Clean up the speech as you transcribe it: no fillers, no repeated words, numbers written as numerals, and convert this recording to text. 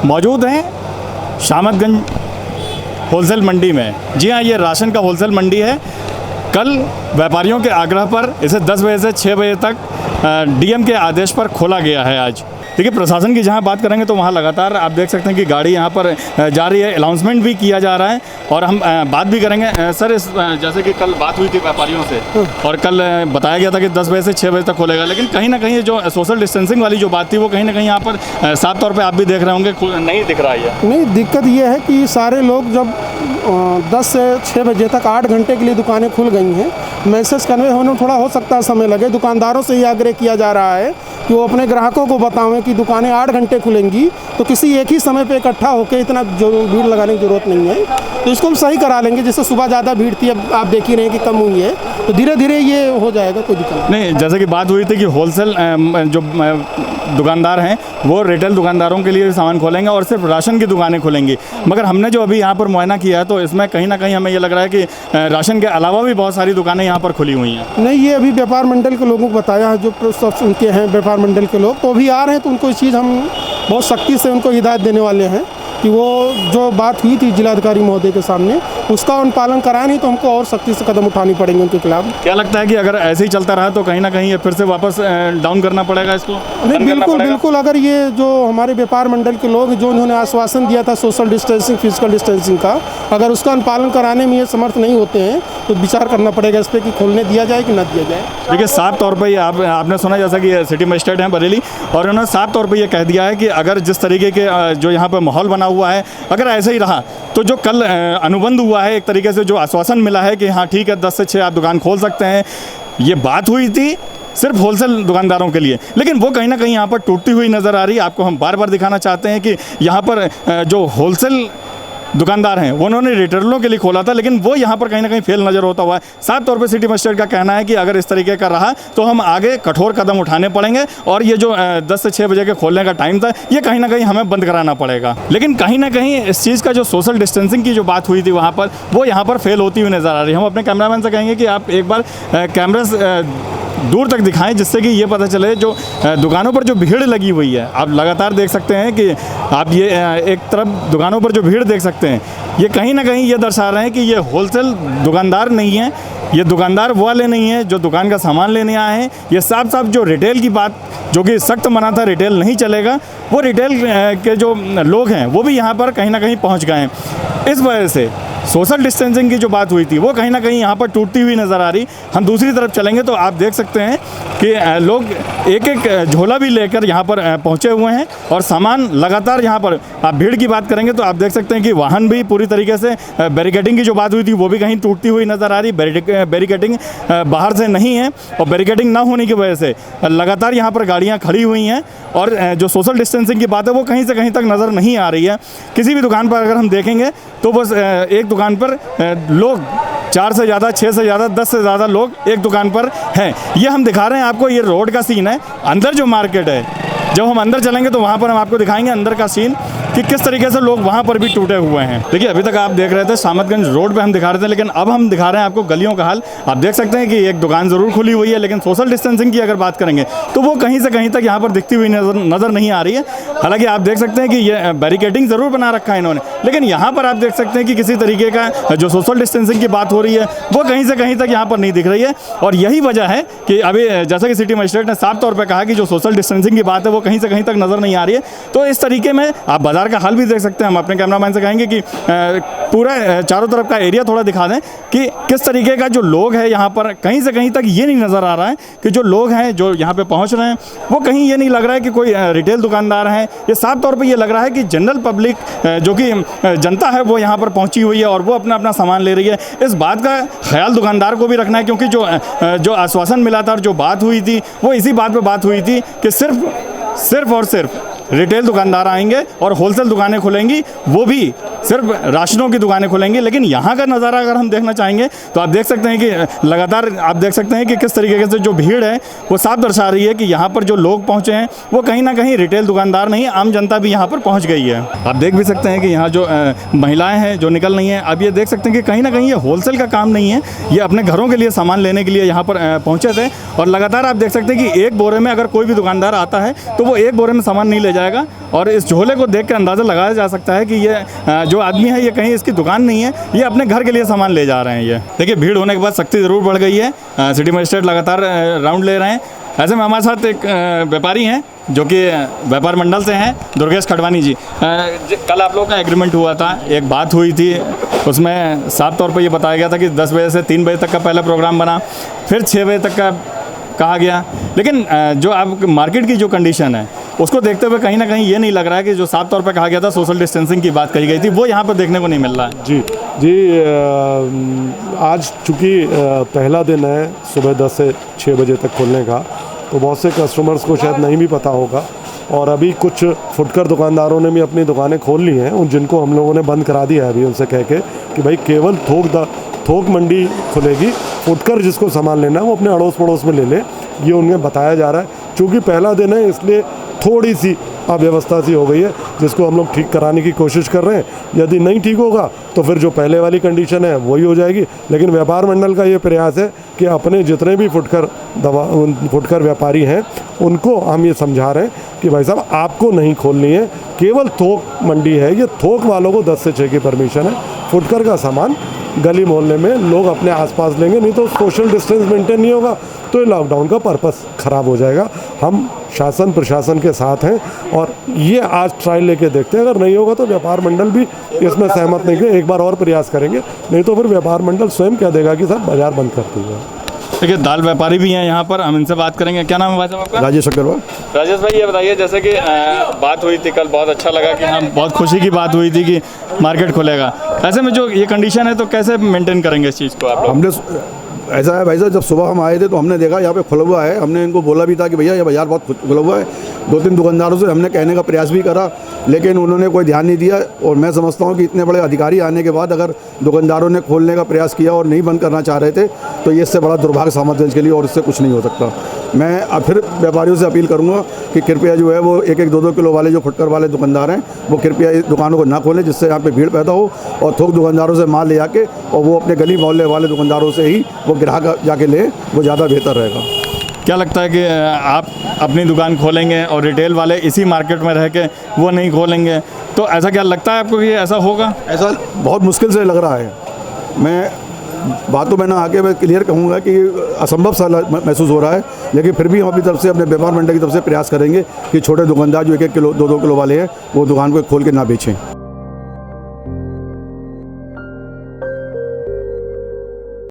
मौजूद हैं शामतगंज होलसेल मंडी में। जी हाँ, ये राशन का होलसेल मंडी है। कल व्यापारियों के आग्रह पर इसे 10 बजे से 6 बजे तक डीएम के आदेश पर खोला गया है। आज देखिए, प्रशासन की जहाँ बात करेंगे तो वहाँ लगातार आप देख सकते हैं कि गाड़ी यहाँ पर जा रही है, अनाउंसमेंट भी किया जा रहा है और हम बात भी करेंगे। सर, इस जैसे कि कल बात हुई थी व्यापारियों से और कल बताया गया था कि 10 बजे से 6 बजे तक खोलेगा, लेकिन कहीं ना कहीं जो सोशल डिस्टेंसिंग वाली जो बात थी वो कहीं ना कहीं यहाँ पर साफ तौर पर आप भी देख रहे होंगे नहीं दिख रहा है। नहीं, दिक्कत ये है कि सारे लोग जब 10 से 6 बजे तक 8 घंटे के लिए दुकानें खुल गई हैं, मैसेज कन्वे होने में थोड़ा हो सकता है समय लगे। दुकानदारों से ये आग्रह किया जा रहा है कि वो अपने ग्राहकों को बतावें कि दुकानें 8 घंटे खुलेंगी, तो किसी एक ही समय पे इकट्ठा होकर इतना जो भीड़ लगाने की ज़रूरत नहीं है। तो इसको हम सही करा लेंगे। जैसे सुबह ज़्यादा भीड़ थी, अब आप देख ही रहे हैं कि कम हुई है, तो धीरे धीरे ये हो जाएगा, कोई दिक्कत नहीं। जैसे कि बात हुई थी कि होलसेल जो दुकानदार हैं वो रिटेल दुकानदारों के लिए सामान खोलेंगे और सिर्फ राशन की दुकानें खोलेंगी, मगर हमने जो अभी यहाँ पर मुआयना किया है तो इसमें कहीं ना कहीं हमें ये लग रहा है कि राशन के अलावा भी बहुत सारी दुकानें यहाँ पर खुली हुई हैं। नहीं, ये अभी व्यापार मंडल के लोगों को बताया है, जो सब उनके हैं व्यापार मंडल के लोग, तो अभी आ रहे हैं, तो उनको इस चीज़ हम बहुत सख्ती से उनको हिदायत देने वाले हैं कि वो जो बात हुई थी जिलाधिकारी महोदय के सामने उसका पालन कराया नहीं तो हमको और सख्ती से कदम उठानी पड़ेंगे उनके खिलाफ। क्या लगता है कि अगर ऐसे ही चलता रहा तो कहीं ना कहीं ये फिर से वापस डाउन करना पड़ेगा इसको? नहीं, बिल्कुल बिल्कुल। अगर ये जो हमारे व्यापार मंडल के लोग जो उन्होंने आश्वासन दिया था सोशल डिस्टेंसिंग, फिजिकल डिस्टेंसिंग का, अगर उसका अनुपालन कराने में ये समर्थ नहीं होते हैं तो विचार करना पड़ेगा इस पर कि खोलने दिया जाए कि न दिया जाए। देखिए, साफ तौर पर आपने सुना जैसा कि सिटी मजिस्ट्रेट हैं बरेली, और उन्होंने साफ तौर पर यह कह दिया है कि अगर जिस तरीके के जो यहाँ पर माहौल बना हुआ है, अगर ऐसे ही रहा तो जो कल अनुबंध हुआ है, एक तरीके से जो आश्वासन मिला है कि हाँ ठीक है 10 से 6 आप दुकान खोल सकते हैं, ये बात हुई थी सिर्फ होलसेल दुकानदारों के लिए, लेकिन वो कहीं ना कहीं यहाँ पर टूटती हुई नज़र आ रही है। आपको हम बार बार दिखाना चाहते हैं कि यहाँ पर जो होलसेल दुकानदार हैं वो उन्होंने रिटेलरों के लिए खोला था, लेकिन वो यहाँ पर कहीं ना कहीं फेल नज़र होता हुआ है। साफ तौर पे सिटी मजिस्ट्रेट का कहना है कि अगर इस तरीके का रहा तो हम आगे कठोर कदम उठाने पड़ेंगे और ये जो 10 से 6 बजे के खोलने का टाइम था ये कहीं ना कहीं हमें बंद कराना पड़ेगा। लेकिन कहीं ना कहीं इस चीज़ का जो सोशल डिस्टेंसिंग की जो बात हुई थी वहाँ पर वो यहाँ पर फेल होती हुई नज़र आ रही है। हम अपने कैमरामैन से कहेंगे कि आप एक बार कैमरा दूर तक दिखाएं जिससे कि ये पता चले जो दुकानों पर जो भीड़ लगी हुई है। आप लगातार देख सकते हैं कि आप ये एक तरफ दुकानों पर जो भीड़ देख सकते हैं, ये कहीं ना कहीं ये दर्शा रहे हैं कि ये होलसेल दुकानदार नहीं है, ये दुकानदार वाले नहीं हैं जो दुकान का सामान लेने आए हैं। ये साफ साफ जो रिटेल की बात जो कि सख्त मना था, रिटेल नहीं चलेगा, वो रिटेल के जो लोग हैं वो भी यहाँ पर कहीं ना कहीं पहुँच गए हैं। इस वजह से सोशल डिस्टेंसिंग की जो बात हुई थी वो कहीं ना कहीं यहाँ पर टूटती हुई नज़र आ रही। हम दूसरी तरफ चलेंगे तो आप देख सकते हैं कि लोग एक एक झोला भी लेकर यहाँ पर पहुँचे हुए हैं और सामान लगातार यहाँ पर, आप भीड़ की बात करेंगे तो आप देख सकते हैं कि वाहन भी पूरी तरीके से, बैरिकेडिंग की जो बात हुई थी वो भी कहीं टूटती हुई नज़र आ रही। बैरिकेडिंग बाहर से नहीं है और बैरिकेडिंग ना होने की वजह से लगातार यहाँ पर गाड़ियाँ खड़ी हुई हैं और जो सोशल डिस्टेंसिंग की बात है वो कहीं से कहीं तक नज़र नहीं आ रही है। किसी भी दुकान पर अगर हम देखेंगे तो बस एक दुकान पर लोग 4 से ज़्यादा, 6 से ज़्यादा, 10 से ज़्यादा लोग एक दुकान पर हैं। ये हम दिखा रहे हैं आपको, ये रोड का सीन है। अंदर जो मार्केट है, जब हम अंदर चलेंगे तो वहाँ पर हम आपको दिखाएंगे अंदर का सीन कि किस तरीके से लोग वहाँ पर भी टूटे हुए हैं। देखिए, अभी तक आप देख रहे थे शामतगंज रोड पे हम दिखा रहे थे, लेकिन अब हम दिखा रहे हैं आपको गलियों का हाल। आप देख सकते हैं कि एक दुकान ज़रूर खुली हुई है, लेकिन सोशल डिस्टेंसिंग की अगर बात करेंगे तो वो कहीं से कहीं तक यहाँ पर दिखती हुई नज़र नहीं आ रही है। हालांकि आप देख सकते हैं कि ये बैरिकेडिंग ज़रूर बना रखा है इन्होंने, लेकिन यहाँ पर आप देख सकते हैं कि किसी तरीके का जो सोशल डिस्टेंसिंग की बात हो रही है वो कहीं से कहीं तक यहाँ पर नहीं दिख रही है। और यही वजह है कि अभी जैसा कि सिटी मजिस्ट्रेट ने साफ तौर पर कहा कि जो सोशल डिस्टेंसिंग की बात है वो कहीं से कहीं तक नज़र नहीं आ रही है। तो इस तरीके में आप बाज़ार का हाल भी देख सकते हैं। हम अपने कैमरामैन से कहेंगे कि पूरा चारों तरफ का एरिया थोड़ा दिखा दें कि किस तरीके का जो लोग हैं यहाँ पर। कहीं से कहीं तक ये नहीं नज़र आ रहा है कि जो लोग हैं जो यहाँ पे पहुँच रहे हैं वो कहीं ये नहीं लग रहा है कि कोई रिटेल दुकानदार हैं। ये साफ तौर पे ये लग रहा है कि जनरल पब्लिक जो कि जनता है वो यहाँ पर पहुँची हुई है और वो अपना अपना सामान ले रही है। इस बात का ख्याल दुकानदार को भी रखना है, क्योंकि जो आश्वासन मिला था और जो बात हुई थी वो इसी बात पर बात हुई थी कि सिर्फ और सिर्फ रिटेल दुकानदार आएंगे और होलसेल दुकानें खुलेंगी, वो भी सिर्फ राशनों की दुकानें खुलेंगी। लेकिन यहाँ का नज़ारा अगर हम देखना चाहेंगे तो आप देख सकते हैं कि लगातार आप देख सकते हैं कि किस तरीके से जो भीड़ है वो साफ दर्शा रही है कि यहाँ पर जो लोग पहुँचे हैं वो कहीं ना कहीं रिटेल दुकानदार नहीं, आम जनता भी यहाँ पर पहुँच गई है। आप देख भी सकते हैं कि यहाँ जो महिलाएँ हैं जो निकल रही हैं, अब ये देख सकते हैं कि कहीं ना कहीं ये होलसेल का काम नहीं है, ये अपने घरों के लिए सामान लेने के लिए यहाँ पर पहुँचे थे। और लगातार आप देख सकते हैं कि एक बोरे में अगर कोई भी दुकानदार आता है तो वो एक बोरे में सामान नहीं ले जाएगा और इस झोले को देख कर अंदाज़ा लगाया जा सकता है कि ये जो आदमी है ये कहीं इसकी दुकान नहीं है, ये अपने घर के लिए सामान ले जा रहे हैं। ये देखिए भीड़ होने के बाद सख्ती ज़रूर बढ़ गई है। सिटी मजिस्ट्रेट लगातार राउंड ले रहे हैं। ऐसे में हमारे साथ एक व्यापारी हैं जो कि व्यापार मंडल से हैं, दुर्गेश खडवानी जी। कल आप लोगों का एग्रीमेंट हुआ था, एक बात हुई थी, उसमें साफ तौर पर ये बताया गया था कि 10 बजे से 3 बजे तक का पहला प्रोग्राम बना, फिर 6 बजे तक का कहा गया। लेकिन जो आप मार्केट की जो कंडीशन है उसको देखते हुए कहीं ना कहीं ये नहीं लग रहा है कि जो साफ तौर पर कहा गया था सोशल डिस्टेंसिंग की बात कही गई थी वो यहाँ पर देखने को नहीं मिल रहा है। जी आज चूँकि पहला दिन है सुबह 10 से 6 बजे तक खोलने का, तो बहुत से कस्टमर्स को शायद नहीं भी पता होगा और अभी कुछ फुटकर दुकानदारों ने भी अपनी दुकानें खोल ली हैं, उन जिनको हम लोगों ने बंद करा दिया है अभी उनसे कह के कि भाई केवल थोक मंडी खुलेगी, फुटकर जिसको सामान लेना है वो अपने अड़ोस पड़ोस में ले ले, ये उन्हें बताया जा रहा है। चूँकि पहला दिन है इसलिए थोड़ी सी अव्यवस्था सी हो गई है जिसको हम लोग ठीक कराने की कोशिश कर रहे हैं। यदि नहीं ठीक होगा तो फिर जो पहले वाली कंडीशन है वही हो जाएगी। लेकिन व्यापार मंडल का ये प्रयास है कि अपने जितने भी फुटकर व्यापारी हैं उनको हम ये समझा रहे हैं कि भाई साहब आपको नहीं खोलनी है, केवल थोक मंडी है, ये थोक वालों को 10 से 6 की परमिशन है। फुटकर का सामान गली मोहल्ले में लोग अपने आसपास लेंगे, नहीं तो सोशल डिस्टेंस मेंटेन नहीं होगा तो ये लॉकडाउन का पर्पस ख़राब हो जाएगा। हम शासन प्रशासन के साथ हैं और ये आज ट्रायल लेके देखते हैं, अगर नहीं होगा तो व्यापार मंडल भी इसमें सहमत नहीं है, एक बार और प्रयास करेंगे, नहीं तो फिर व्यापार मंडल स्वयं कह देगा कि सर बाजार बंद कर दीजिए। देखिए दाल व्यापारी भी हैं यहाँ पर, हम इनसे बात करेंगे। क्या नाम है भाई साहब आपका? राजेश अग्रवाल। राजेश भाई ये बताइए, जैसे कि बात हुई थी कल, बहुत अच्छा लगा कि हाँ बहुत खुशी की बात हुई थी कि मार्केट खुलेगा। ऐसे में जो ये कंडीशन है तो कैसे मेंटेन करेंगे इस चीज़ को आप लोग? हमने ऐसा है भाई साहब, जब सुबह हम आए थे तो हमने देखा यहाँ पे खुला हुआ है, हमने इनको बोला भी था कि भैया ये बाज़ार बहुत खुला हुआ है। 2-3 दुकानदारों से हमने कहने का प्रयास भी करा लेकिन उन्होंने कोई ध्यान नहीं दिया। और मैं समझता हूँ कि इतने बड़े अधिकारी आने के बाद अगर दुकानदारों ने खोलने का प्रयास किया और नहीं बंद करना चाह रहे थे तो ये इससे बड़ा दुर्भाग्य समाज के लिए और इससे कुछ नहीं हो सकता। मैं अब फिर व्यापारियों से अपील करूँगा कि कृपया जो है वो 1-1, 2-2 किलो वाले जो फुटकर वाले दुकानदार हैं वो कृपया इस दुकानों को ना खोलें, जिससे यहाँ पे भीड़ पैदा हो, और थोक दुकानदारों से माल ले आके और वो अपने गली मोहल्ले वाले दुकानदारों से ही वो ग्राहक जाके ले, वो ज़्यादा बेहतर रहेगा। क्या लगता है कि आप अपनी दुकान खोलेंगे और रिटेल वाले इसी मार्केट में रह के वो नहीं खोलेंगे, तो ऐसा क्या लगता है आपको कि ऐसा होगा? ऐसा बहुत मुश्किल से लग रहा है। मैं बातों में ना आके मैं क्लियर कहूँगा कि असंभव सा महसूस हो रहा है, लेकिन फिर भी हम अपनी तरफ से, अपने व्यापार मंडल की तरफ से प्रयास करेंगे कि छोटे दुकानदार जो 1-1 किलो 2-2 किलो वाले हैं वो दुकान को खोल के ना बेचें।